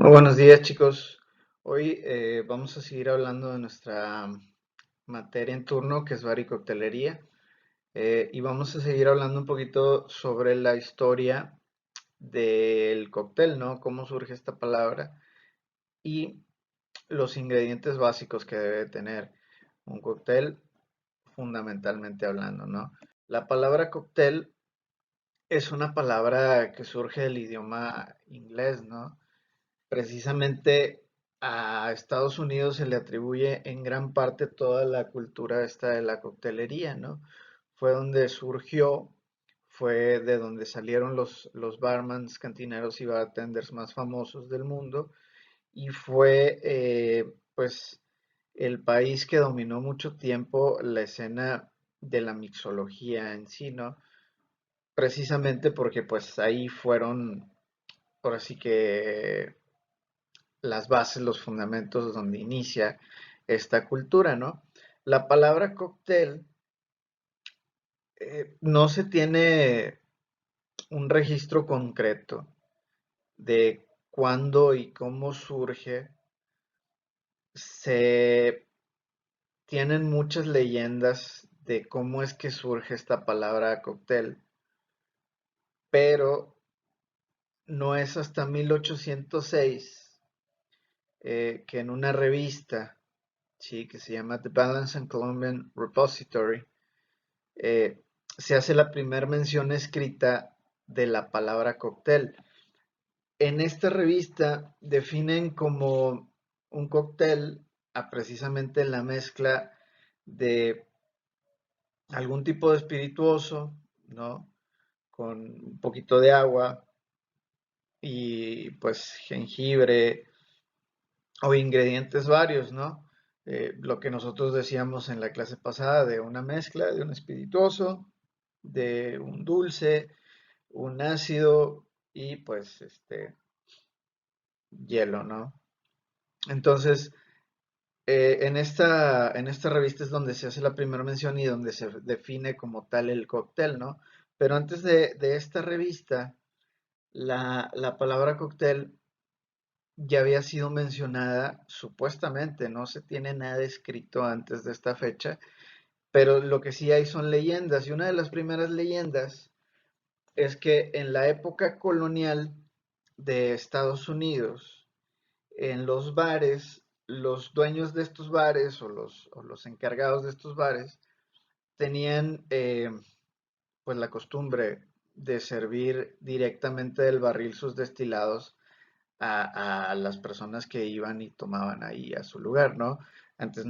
Muy buenos días, chicos. Hoy vamos a seguir hablando de nuestra materia en turno, que es bar y coctelería, y vamos a seguir hablando un poquito sobre la historia del cóctel, ¿no? Cómo surge esta palabra y los ingredientes básicos que debe tener un cóctel, fundamentalmente hablando, ¿no? La palabra cóctel es una palabra que surge del idioma inglés, ¿no? Precisamente a Estados Unidos se le atribuye en gran parte toda la cultura esta de la coctelería, ¿no? Fue donde surgió, fue de donde salieron los barmans, cantineros y bartenders más famosos del mundo y fue pues el país que dominó mucho tiempo la escena de la mixología en sí, ¿no? Precisamente porque pues ahí fueron, por así que las bases, los fundamentos donde inicia esta cultura, ¿no? La palabra cóctel no se tiene un registro concreto de cuándo y cómo surge. Se tienen muchas leyendas de cómo es que surge esta palabra cóctel, pero no es hasta 1806 que en una revista, sí, que se llama The Balance and Columbian Repository, eh, se hace la primera mención escrita de la palabra cóctel. En esta revista definen como un cóctel a precisamente la mezcla de algún tipo de espirituoso, ¿no? Con un poquito de agua y pues jengibre o ingredientes varios, ¿no? Lo que nosotros decíamos en la clase pasada de una mezcla de un espirituoso, de un dulce, un ácido y pues hielo, ¿no? Entonces, en esta revista es donde se hace la primera mención y donde se define como tal el cóctel, ¿no? Pero antes de esta revista, la palabra cóctel ya había sido mencionada supuestamente, no se tiene nada escrito antes de esta fecha, pero lo que sí hay son leyendas y una de las primeras leyendas es que en la época colonial de Estados Unidos, en los bares, los dueños de estos bares o los encargados de estos bares tenían pues la costumbre de servir directamente del barril sus destilados a las personas que iban y tomaban ahí a su lugar, ¿no? Antes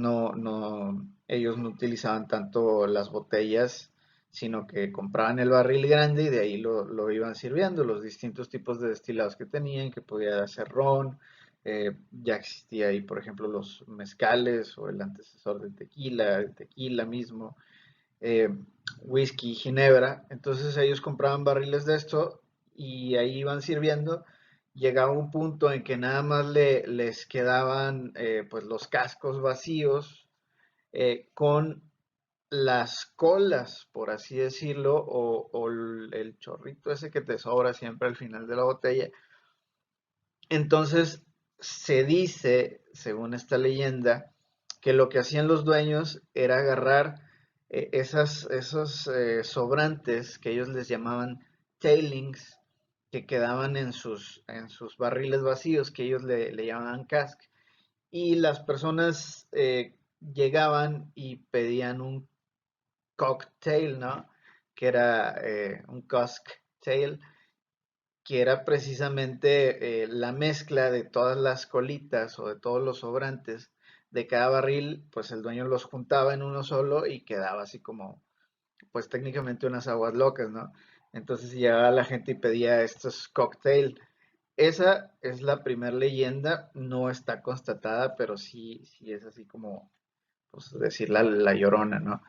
ellos no utilizaban tanto las botellas, sino que compraban el barril grande y de ahí lo iban sirviendo, los distintos tipos de destilados que tenían, que podía ser ron, ya existía ahí, por ejemplo, los mezcales o el antecesor del tequila, el tequila mismo, eh, whisky, ginebra. Entonces ellos compraban barriles de esto y ahí iban sirviendo. Llegaba un punto en que nada más les quedaban pues los cascos vacíos con las colas, por así decirlo, o el chorrito ese que te sobra siempre al final de la botella. Entonces se dice, según esta leyenda, que lo que hacían los dueños era agarrar esos sobrantes que ellos les llamaban tailings, que quedaban en sus barriles vacíos, que ellos le llamaban cask, y las personas llegaban y pedían un cocktail, ¿no? Que era un cask tail, que era precisamente la mezcla de todas las colitas o de todos los sobrantes de cada barril, pues el dueño los juntaba en uno solo y quedaba así como, pues técnicamente unas aguas locas, ¿no? Entonces llegaba la gente y pedía estos cócteles. Esa es la primera leyenda, no está constatada, pero sí es así como, pues decir la llorona, ¿no?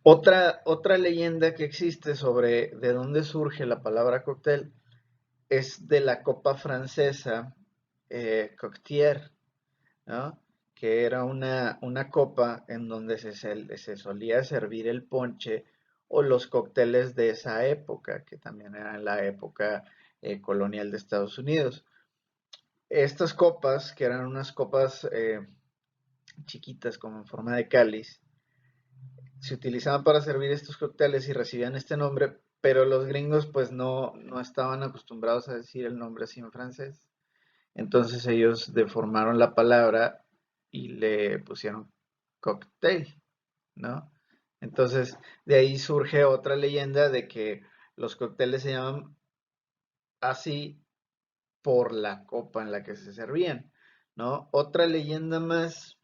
Otra leyenda que existe sobre de dónde surge la palabra cóctel es de la copa francesa Cocktier, ¿no? Que era una copa en donde se solía servir el ponche o los cócteles de esa época, que también era la época colonial de Estados Unidos. Estas copas, que eran unas copas chiquitas como en forma de cáliz, se utilizaban para servir estos cócteles y recibían este nombre, pero los gringos pues no estaban acostumbrados a decir el nombre así en francés. Entonces ellos deformaron la palabra y le pusieron cocktail, ¿no? Entonces de ahí surge otra leyenda de que los cócteles se llaman así por la copa en la que se servían, ¿no? Otra leyenda más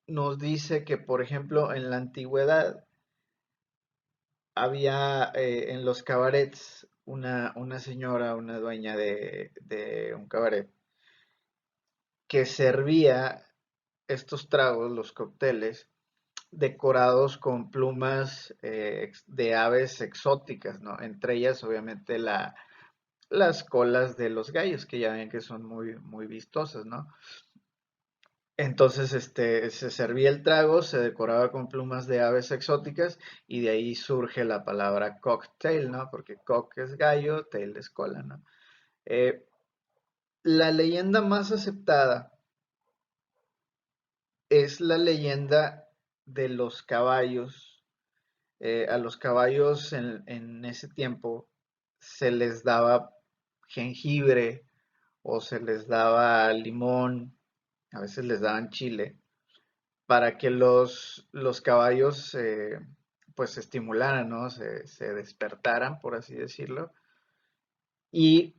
nos dice que, por ejemplo, en la antigüedad había en los cabarets una señora, una dueña de un cabaret, que servía estos tragos, los cócteles, decorados con plumas de aves exóticas, ¿no? Entre ellas, obviamente, las colas de los gallos, que ya ven que son muy, muy vistosas, ¿no? Entonces, se servía el trago, se decoraba con plumas de aves exóticas y de ahí surge la palabra cocktail, ¿no? Porque cock es gallo, tail es cola, ¿no? Eh, la leyenda más aceptada es la leyenda de los caballos. A los caballos en ese tiempo se les daba jengibre o se les daba limón, a veces les daban chile para que los caballos pues se estimularan, ¿no? Se despertaran, por así decirlo. Y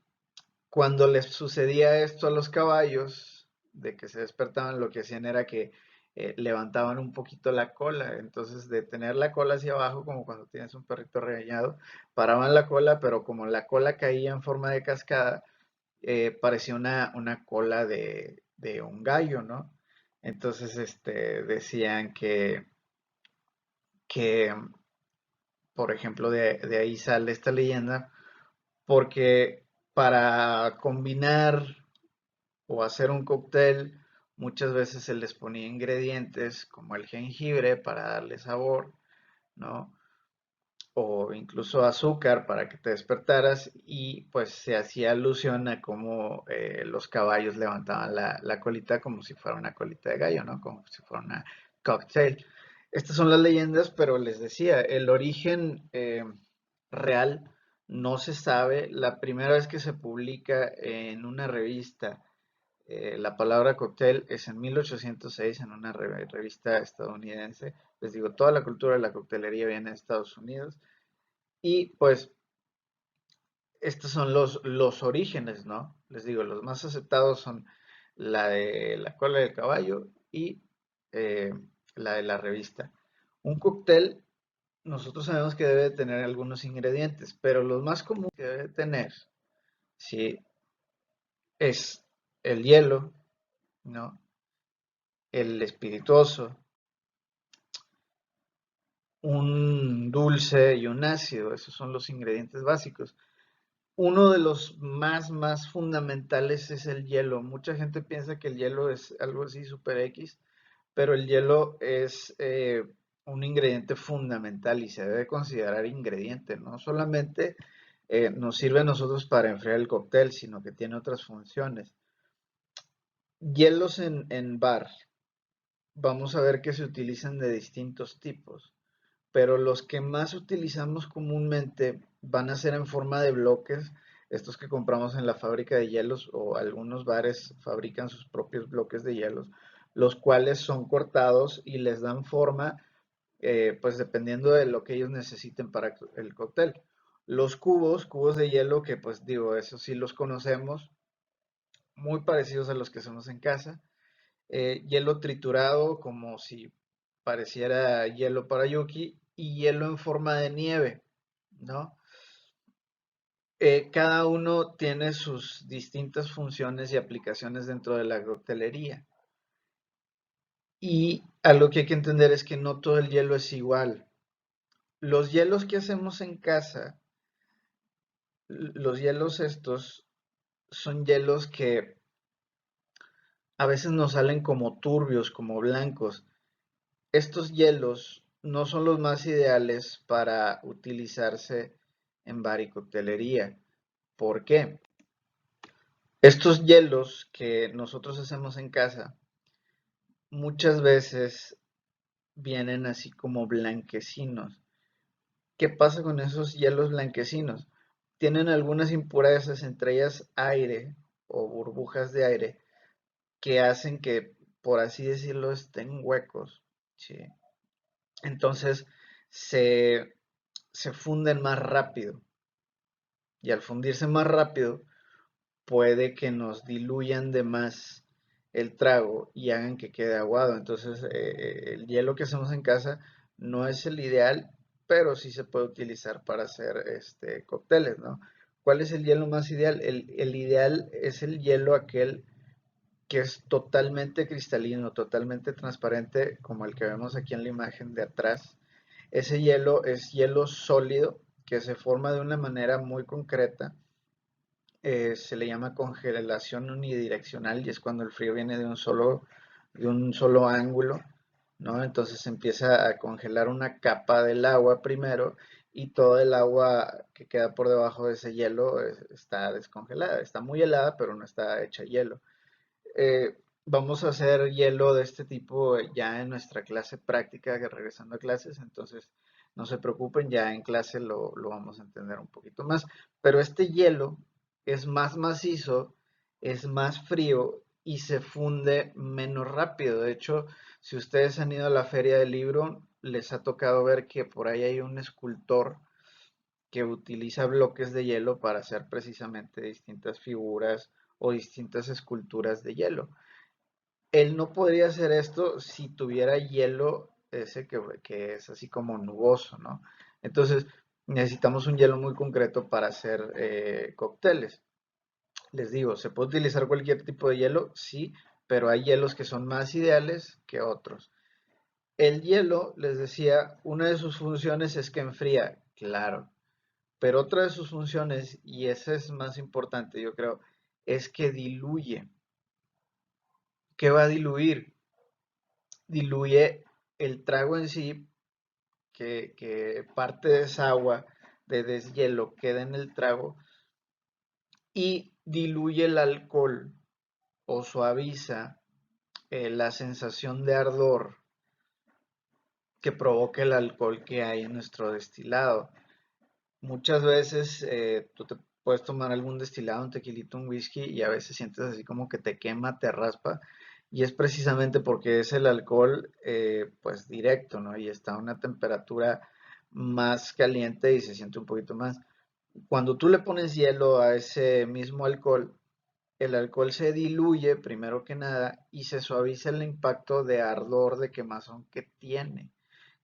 cuando les sucedía esto a los caballos, de que se despertaban, lo que hacían era que levantaban un poquito la cola. Entonces, de tener la cola hacia abajo, como cuando tienes un perrito regañado, paraban la cola, pero como la cola caía en forma de cascada, parecía una cola de un gallo, ¿no? Entonces, decían que, por ejemplo, de ahí sale esta leyenda, porque para combinar o hacer un cóctel, muchas veces se les ponía ingredientes como el jengibre para darle sabor, ¿no? O incluso azúcar para que te despertaras y pues se hacía alusión a cómo los caballos levantaban la colita como si fuera una colita de gallo, ¿no? Como si fuera una cocktail. Estas son las leyendas, pero les decía, el origen real no se sabe. La primera vez que se publica en una revista la palabra cóctel es en 1806 en una revista estadounidense. Les digo, toda la cultura de la coctelería viene de Estados Unidos. Y pues estos son los orígenes, ¿no? Les digo, los más aceptados son la de la cola del caballo y eh, la de la revista. Un cóctel, nosotros sabemos que debe tener algunos ingredientes, pero los más comunes que debe tener, sí, es el hielo, ¿no? El espirituoso, un dulce y un ácido, esos son los ingredientes básicos. Uno de los más fundamentales es el hielo. Mucha gente piensa que el hielo es algo así super X, pero el hielo es un ingrediente fundamental y se debe considerar ingrediente. No solamente nos sirve a nosotros para enfriar el cóctel, sino que tiene otras funciones. Hielos en bar, vamos a ver que se utilizan de distintos tipos, pero los que más utilizamos comúnmente van a ser en forma de bloques, estos que compramos en la fábrica de hielos o algunos bares fabrican sus propios bloques de hielos, los cuales son cortados y les dan forma, pues dependiendo de lo que ellos necesiten para el cóctel. Los cubos de hielo, que pues digo, eso sí los conocemos, muy parecidos a los que hacemos en casa. Hielo triturado como si pareciera hielo para Yuki y hielo en forma de nieve, ¿no? Cada uno tiene sus distintas funciones y aplicaciones dentro de la coctelería. Y algo que hay que entender es que no todo el hielo es igual. Los hielos que hacemos en casa, los hielos estos, son hielos que a veces nos salen como turbios, como blancos. Estos hielos no son los más ideales para utilizarse en bar y coctelería. ¿Por qué? Estos hielos que nosotros hacemos en casa muchas veces vienen así como blanquecinos. ¿Qué pasa con esos hielos blanquecinos? Tienen algunas impurezas, entre ellas aire o burbujas de aire, que hacen que, por así decirlo, estén huecos, ¿sí? Entonces se, se funden más rápido y al fundirse más rápido puede que nos diluyan de más el trago y hagan que quede aguado. Entonces, el hielo que hacemos en casa no es el ideal, pero sí se puede utilizar para hacer cócteles, ¿no? ¿Cuál es el hielo más ideal? El ideal es el hielo aquel que es totalmente cristalino, totalmente transparente, como el que vemos aquí en la imagen de atrás. Ese hielo es hielo sólido que se forma de una manera muy concreta. Se le llama congelación unidireccional y es cuando el frío viene de un solo ángulo, ¿no? Entonces se empieza a congelar una capa del agua primero y todo el agua que queda por debajo de ese hielo está descongelada, está muy helada, pero no está hecha hielo. Vamos a hacer hielo de este tipo ya en nuestra clase práctica, regresando a clases, entonces no se preocupen, ya en clase lo vamos a entender un poquito más. Pero este hielo es más macizo, es más frío y se funde menos rápido. De hecho, si ustedes han ido a la feria del libro, les ha tocado ver que por ahí hay un escultor que utiliza bloques de hielo para hacer precisamente distintas figuras o distintas esculturas de hielo. Él no podría hacer esto si tuviera hielo ese que es así como nuboso, ¿no? Entonces necesitamos un hielo muy concreto para hacer cócteles. Les digo, ¿se puede utilizar cualquier tipo de hielo? Sí, pero hay hielos que son más ideales que otros. El hielo, les decía, una de sus funciones es que enfría, claro, pero otra de sus funciones, y esa es más importante, yo creo, es que diluye. ¿Qué va a diluir? Diluye el trago en sí, que parte de esa agua de deshielo queda en el trago y diluye el alcohol o suaviza la sensación de ardor que provoca el alcohol que hay en nuestro destilado. Muchas veces tú te puedes tomar algún destilado, un tequilito, un whisky y a veces sientes así como que te quema, te raspa y es precisamente porque es el alcohol pues directo, ¿no? Y está a una temperatura más caliente y se siente un poquito más. Cuando tú le pones hielo a ese mismo alcohol, el alcohol se diluye primero que nada y se suaviza el impacto de ardor, de quemazón que tiene.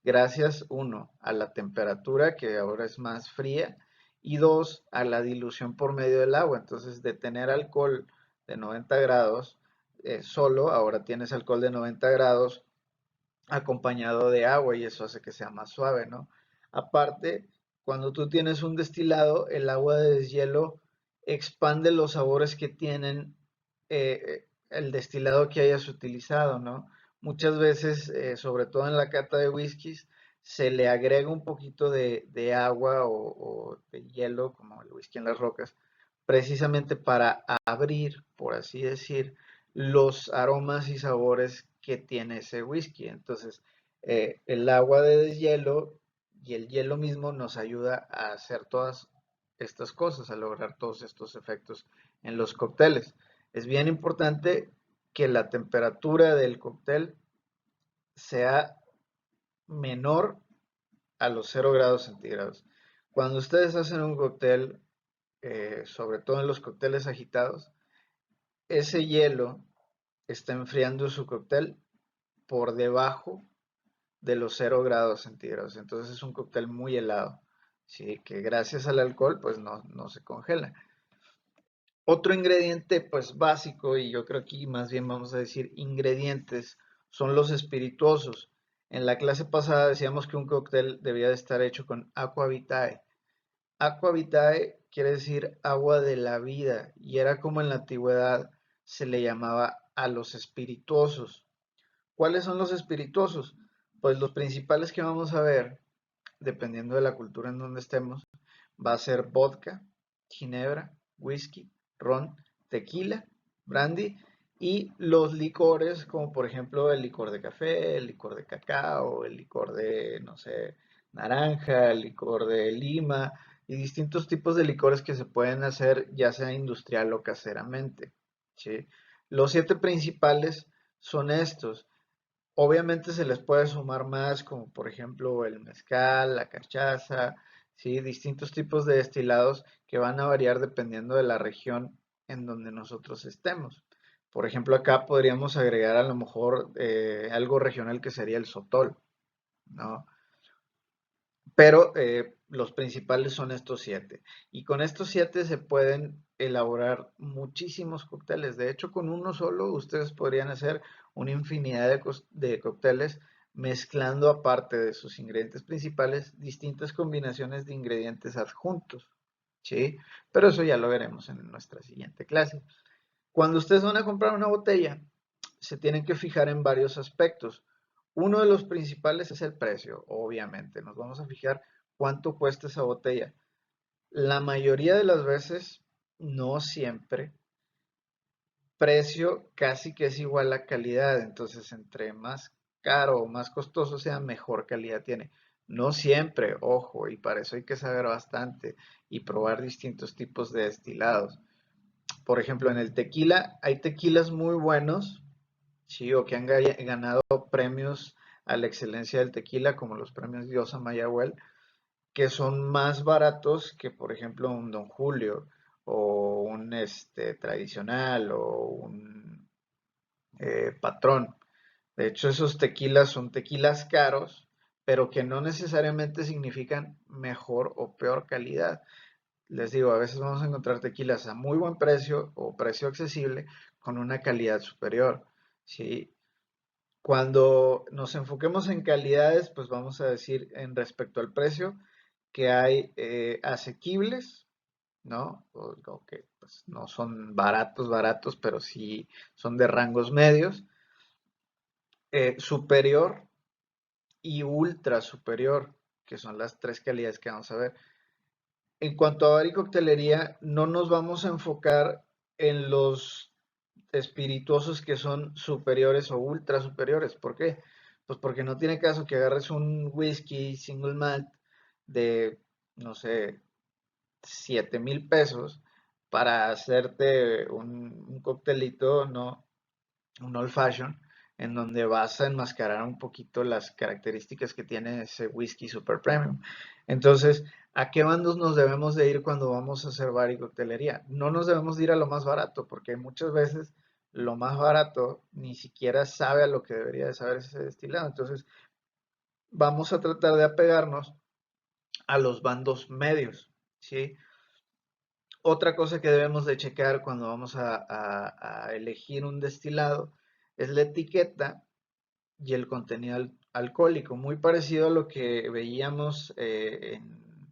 Gracias, uno, a la temperatura que ahora es más fría y dos, a la dilución por medio del agua. Entonces, de tener alcohol de 90 grados solo, ahora tienes alcohol de 90 grados acompañado de agua y eso hace que sea más suave, ¿no? Aparte, cuando tú tienes un destilado, el agua de deshielo expande los sabores que tienen el destilado que hayas utilizado, ¿no? Muchas veces, sobre todo en la cata de whiskies, se le agrega un poquito de agua o de hielo, como el whisky en las rocas, precisamente para abrir, por así decir, los aromas y sabores que tiene ese whisky. Entonces, el agua de deshielo y el hielo mismo nos ayuda a hacer todas estas cosas, a lograr todos estos efectos en los cócteles. Es bien importante que la temperatura del cóctel sea menor a los 0 grados centígrados. Cuando ustedes hacen un cóctel, sobre todo en los cócteles agitados, ese hielo está enfriando su cóctel por debajo de los 0 grados centígrados. Entonces es un cóctel muy helado, ¿sí? Que gracias al alcohol pues no se congela. Otro ingrediente pues básico, y yo creo aquí más bien vamos a decir ingredientes, son los espirituosos. En la clase pasada decíamos que un cóctel debía de estar hecho con aqua vitae. Aqua vitae quiere decir agua de la vida y era como en la antigüedad se le llamaba a los espirituosos. ¿Cuáles son los espirituosos? Pues los principales que vamos a ver, dependiendo de la cultura en donde estemos, va a ser vodka, ginebra, whisky, ron, tequila, brandy, y los licores, como por ejemplo el licor de café, el licor de cacao, el licor de, no sé, naranja, el licor de lima, y distintos tipos de licores que se pueden hacer ya sea industrial o caseramente, ¿sí? Los 7 principales son estos. Obviamente se les puede sumar más, como por ejemplo el mezcal, la cachaza, ¿sí? Distintos tipos de destilados que van a variar dependiendo de la región en donde nosotros estemos. Por ejemplo, acá podríamos agregar a lo mejor algo regional que sería el sotol, ¿no? Pero los principales son estos 7. Y con estos 7 se pueden elaborar muchísimos cócteles. De hecho, con uno solo ustedes podrían hacer una infinidad de cócteles mezclando aparte de sus ingredientes principales distintas combinaciones de ingredientes adjuntos. ¿Sí? Pero eso ya lo veremos en nuestra siguiente clase. Cuando ustedes van a comprar una botella, se tienen que fijar en varios aspectos. Uno de los principales es el precio, obviamente. Nos vamos a fijar cuánto cuesta esa botella. La mayoría de las veces, no siempre, precio casi que es igual a calidad. Entonces, entre más caro o más costoso sea, mejor calidad tiene. No siempre, ojo, y para eso hay que saber bastante y probar distintos tipos de destilados. Por ejemplo, en el tequila hay tequilas muy buenos, sí, o que han ganado premios a la excelencia del tequila, como los premios Diosa Mayagüel, que son más baratos que, por ejemplo, un Don Julio o un tradicional o un patrón. De hecho, esos tequilas son tequilas caros, pero que no necesariamente significan mejor o peor calidad. Les digo, a veces vamos a encontrar tequilas a muy buen precio o precio accesible con una calidad superior, ¿sí? Cuando nos enfoquemos en calidades, pues vamos a decir en respecto al precio que hay asequibles, ¿no? O que pues, no son baratos, baratos, pero sí son de rangos medios, superior y ultra superior, que son las 3 calidades que vamos a ver. En cuanto a bar y coctelería, no nos vamos a enfocar en los espirituosos que son superiores o ultra superiores. ¿Por qué? Pues porque no tiene caso que agarres un whisky single malt de, no sé, 7,000 pesos para hacerte un coctelito, ¿no? Un old fashion, en donde vas a enmascarar un poquito las características que tiene ese whisky super premium. Entonces, ¿a qué bandos nos debemos de ir cuando vamos a hacer bar y coctelería? No nos debemos de ir a lo más barato, porque muchas veces lo más barato ni siquiera sabe a lo que debería de saber ese destilado. Entonces, vamos a tratar de apegarnos a los bandos medios, ¿sí? Otra cosa que debemos de checar cuando vamos a elegir un destilado es la etiqueta y el contenido alcohólico, muy parecido a lo que veíamos en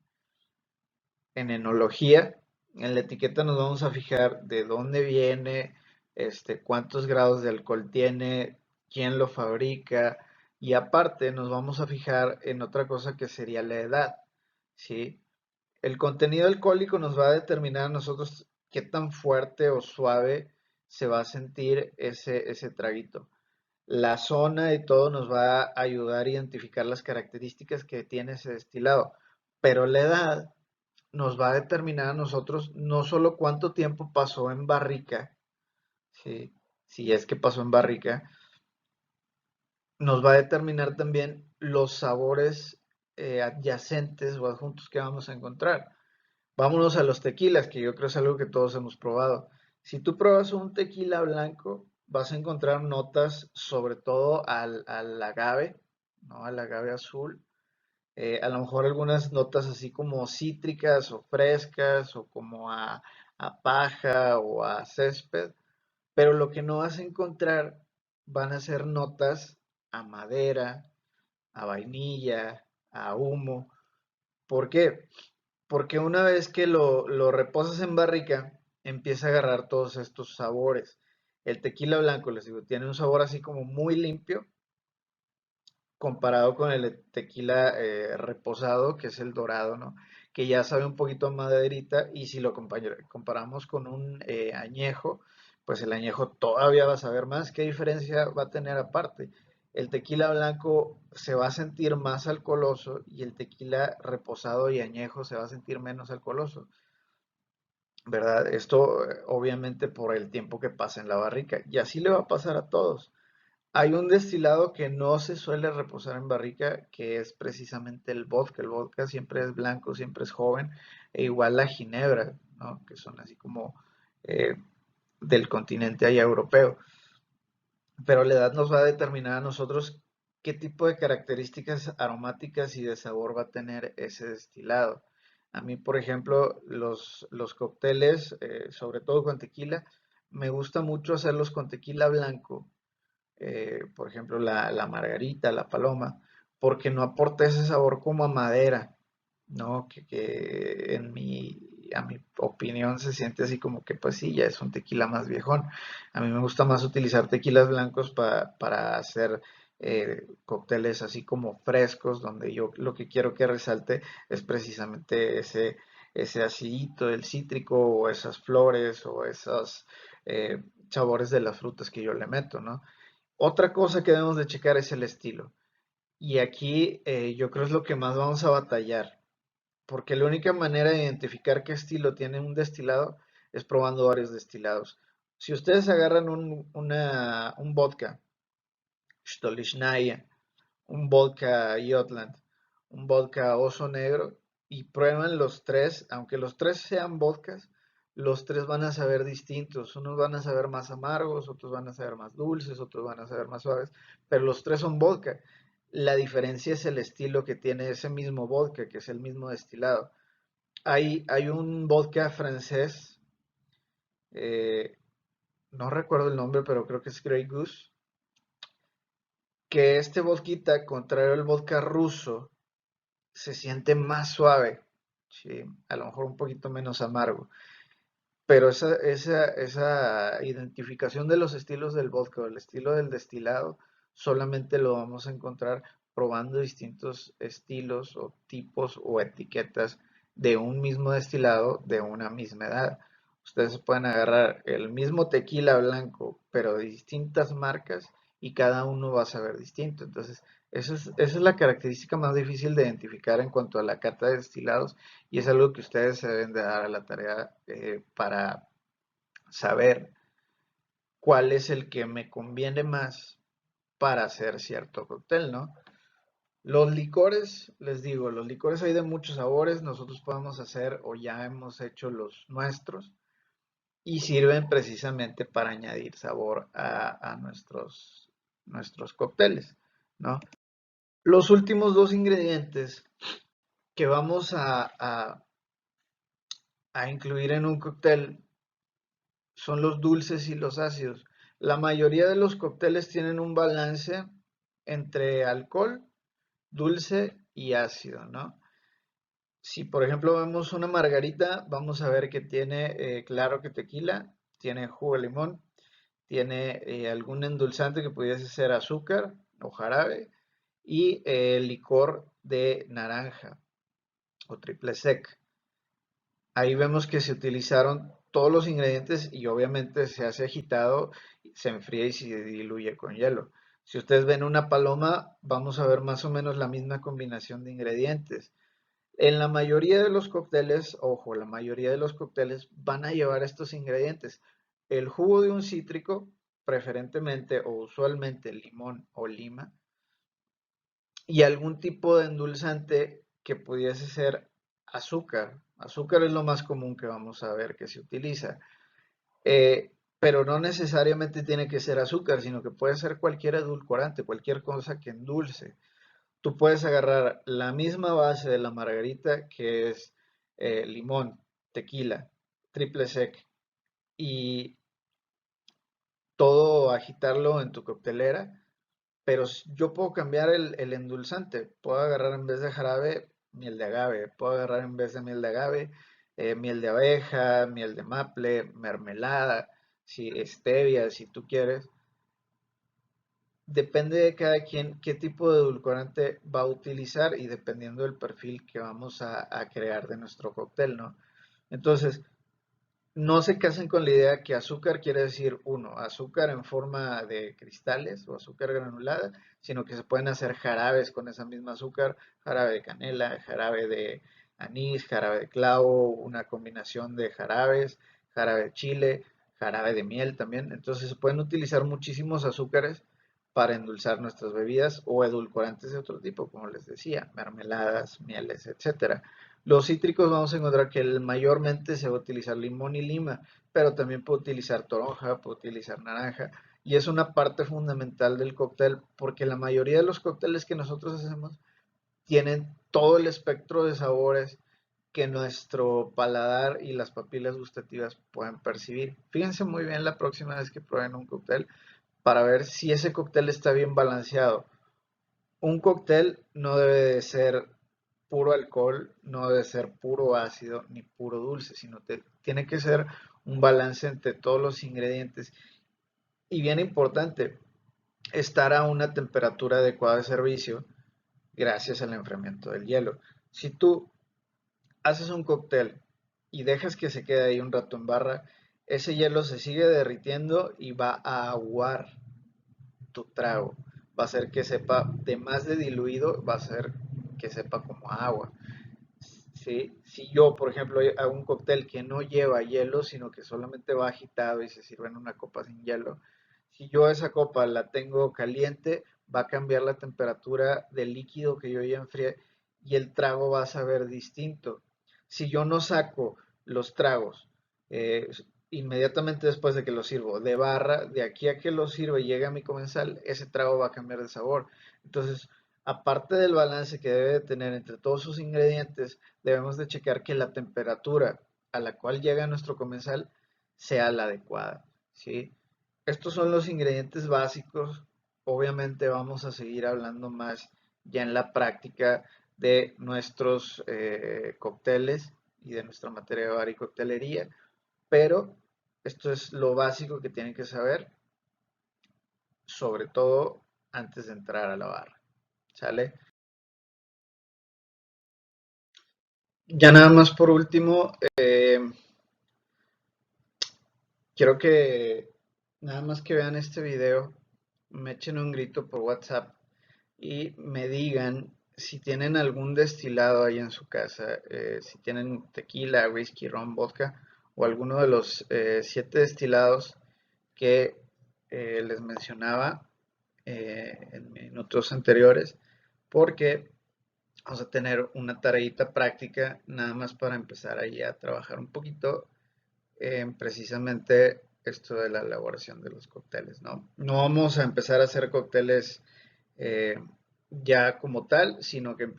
enología. En la etiqueta nos vamos a fijar de dónde viene, cuántos grados de alcohol tiene, quién lo fabrica, y aparte nos vamos a fijar en otra cosa que sería la edad, ¿sí? El contenido alcohólico nos va a determinar a nosotros qué tan fuerte o suave se va a sentir ese traguito. La zona y todo nos va a ayudar a identificar las características que tiene ese destilado, pero la edad nos va a determinar a nosotros no solo cuánto tiempo pasó en barrica, ¿sí? Si es que pasó en barrica, nos va a determinar también los sabores adyacentes o adjuntos que vamos a encontrar. Vámonos a los tequilas, que yo creo es algo que todos hemos probado. Si tú pruebas un tequila blanco, vas a encontrar notas sobre todo al agave, ¿no? Al agave azul. A lo mejor algunas notas así como cítricas o frescas o como a paja o a césped. Pero lo que no vas a encontrar van a ser notas a madera, a vainilla, a humo. ¿Por qué? Porque una vez que lo reposas en barrica, empieza a agarrar todos estos sabores. El tequila blanco, les digo, tiene un sabor así como muy limpio comparado con el tequila reposado, que es el dorado, ¿no? que ya sabe un poquito a maderita, y si lo comparamos con un añejo, pues el añejo todavía va a saber más. ¿Qué diferencia va a tener aparte? El tequila blanco se va a sentir más alcoholoso y el tequila reposado y añejo se va a sentir menos alcoholoso, ¿verdad? Esto obviamente por el tiempo que pasa en la barrica, y así le va a pasar a todos. Hay un destilado que no se suele reposar en barrica, que es precisamente el vodka. El vodka siempre es blanco, siempre es joven, e igual la ginebra, ¿no? Que son así como eh, del continente allá europeo. Pero la edad nos va a determinar a nosotros qué tipo de características aromáticas y de sabor va a tener ese destilado. A mí, por ejemplo, los cócteles, sobre todo con tequila, me gusta mucho hacerlos con tequila blanco, por ejemplo, la margarita, la paloma, porque no aporta ese sabor como a madera, ¿no? Que a mi opinión se siente así como que pues sí, ya es un tequila más viejón. A mí me gusta más utilizar tequilas blancos para hacer cócteles así como frescos, donde yo lo que quiero que resalte es precisamente ese acidito del cítrico o esas flores o esos sabores de las frutas que yo le meto, ¿no? Otra cosa que debemos de checar es el estilo. Y aquí yo creo es lo que más vamos a batallar, porque la única manera de identificar qué estilo tiene un destilado es probando varios destilados. Si ustedes agarran un vodka, Stolichnaya, un vodka Jotland, un vodka Oso Negro, y prueban los tres, aunque los tres sean vodkas, los tres van a saber distintos. Unos van a saber más amargos, otros van a saber más dulces, otros van a saber más suaves, pero los tres son vodka. La diferencia es el estilo que tiene ese mismo vodka, que es el mismo destilado. Hay un vodka francés, eh, no recuerdo el nombre, pero creo que es Grey Goose, que este vodka, contrario al vodka ruso, se siente más suave, ¿sí? A lo mejor un poquito menos amargo, pero esa identificación de los estilos del vodka o el estilo del destilado solamente lo vamos a encontrar probando distintos estilos o tipos o etiquetas de un mismo destilado de una misma edad. Ustedes pueden agarrar el mismo tequila blanco, pero de distintas marcas, y cada uno va a saber distinto. Entonces, esa es la característica más difícil de identificar en cuanto a la cata de destilados, y es algo que ustedes se deben de dar a la tarea para saber cuál es el que me conviene más para hacer cierto cóctel, ¿no? Los licores, les digo, los licores hay de muchos sabores. Nosotros podemos hacer o ya hemos hecho los nuestros, y sirven precisamente para añadir sabor a nuestros cócteles, ¿no? Los últimos dos ingredientes que vamos a incluir en un cóctel son los dulces y los ácidos. La mayoría de los cócteles tienen un balance entre alcohol, dulce y ácido, ¿no? Si por ejemplo vemos una margarita, vamos a ver que tiene, claro que tequila, tiene jugo de limón, tiene algún endulzante que pudiese ser azúcar o jarabe, y licor de naranja o triple sec. Ahí vemos que se utilizaron todos los ingredientes y obviamente se hace agitado, se enfría y se diluye con hielo. Si ustedes ven una paloma, vamos a ver más o menos la misma combinación de ingredientes. En la mayoría de los cócteles, ojo, la mayoría de los cócteles van a llevar estos ingredientes. El jugo de un cítrico, preferentemente o usualmente limón o lima, y algún tipo de endulzante que pudiese ser azúcar. Azúcar es lo más común que vamos a ver que se utiliza. Pero no necesariamente tiene que ser azúcar, sino que puede ser cualquier edulcorante, cualquier cosa que endulce. Tú puedes agarrar la misma base de la margarita, que es limón, tequila, triple sec, y todo agitarlo en tu coctelera, pero yo puedo cambiar el endulzante. Puedo agarrar en vez de jarabe miel de agave, puedo agarrar en vez de miel de agave miel de abeja, miel de maple, mermelada, si stevia, si tú quieres. depende de cada quien qué tipo de edulcorante va a utilizar y dependiendo del perfil que vamos a crear de nuestro cóctel, ¿no? Entonces, no se casen con la idea que azúcar quiere decir, uno, azúcar en forma de cristales o azúcar granulada, sino que se pueden hacer jarabes con esa misma azúcar, jarabe de canela, jarabe de anís, jarabe de clavo, una combinación de jarabes, jarabe de chile, jarabe de miel también. Entonces se pueden utilizar muchísimos azúcares para endulzar nuestras bebidas o edulcorantes de otro tipo, como les decía, mermeladas, mieles, etcétera. Los cítricos vamos a encontrar que mayormente se va a utilizar limón y lima, pero también puede utilizar toronja, puede utilizar naranja, y es una parte fundamental del cóctel porque la mayoría de los cócteles que nosotros hacemos tienen todo el espectro de sabores que nuestro paladar y las papilas gustativas pueden percibir. Fíjense muy bien la próxima vez que prueben un cóctel para ver si ese cóctel está bien balanceado. Un cóctel no debe de ser puro alcohol, no debe ser puro ácido ni puro dulce, sino tiene que ser un balance entre todos los ingredientes. Y bien importante, estar a una temperatura adecuada de servicio gracias al enfriamiento del hielo. Si tú haces un cóctel y dejas que se quede ahí un rato en barra, ese hielo se sigue derritiendo y va a aguar tu trago. Va a hacer que sepa, de más de diluido, va a hacer que sepa como agua. ¿Sí? Si yo, por ejemplo, hago un cóctel que no lleva hielo, sino que solamente va agitado y se sirve en una copa sin hielo, si yo esa copa la tengo caliente, va a cambiar la temperatura del líquido que yo ya enfrié y el trago va a saber distinto. Si yo no saco los tragos inmediatamente después de que los sirvo de barra, de aquí a que los sirve y llegue a mi comensal, ese trago va a cambiar de sabor. Entonces, aparte del balance que debe de tener entre todos sus ingredientes, debemos de checar que la temperatura a la cual llega nuestro comensal sea la adecuada, ¿sí? Estos son los ingredientes básicos. Obviamente vamos a seguir hablando más ya en la práctica de nuestros cócteles y de nuestra materia de bar y coctelería, pero esto es lo básico que tienen que saber, sobre todo antes de entrar a la barra, ¿sale? Ya nada más por último, quiero que nada más que vean este video, me echen un grito por WhatsApp y me digan si tienen algún destilado ahí en su casa, si tienen tequila, whisky, ron, vodka o alguno de los 7 destilados que les mencionaba en minutos anteriores, porque vamos a tener una tareita práctica nada más para empezar ahí a trabajar un poquito en precisamente esto de la elaboración de los cócteles, ¿no? No vamos a empezar a hacer cócteles eh, ya como tal, sino que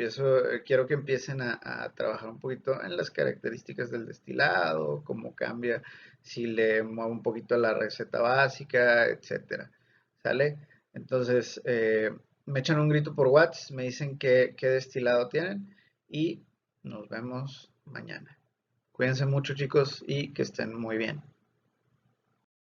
quiero que empiecen a trabajar un poquito en las características del destilado, cómo cambia, si le muevo un poquito la receta básica, etcétera. ¿Sale? Entonces, me echan un grito por WhatsApp, me dicen qué destilado tienen y nos vemos mañana. Cuídense mucho, chicos, y que estén muy bien.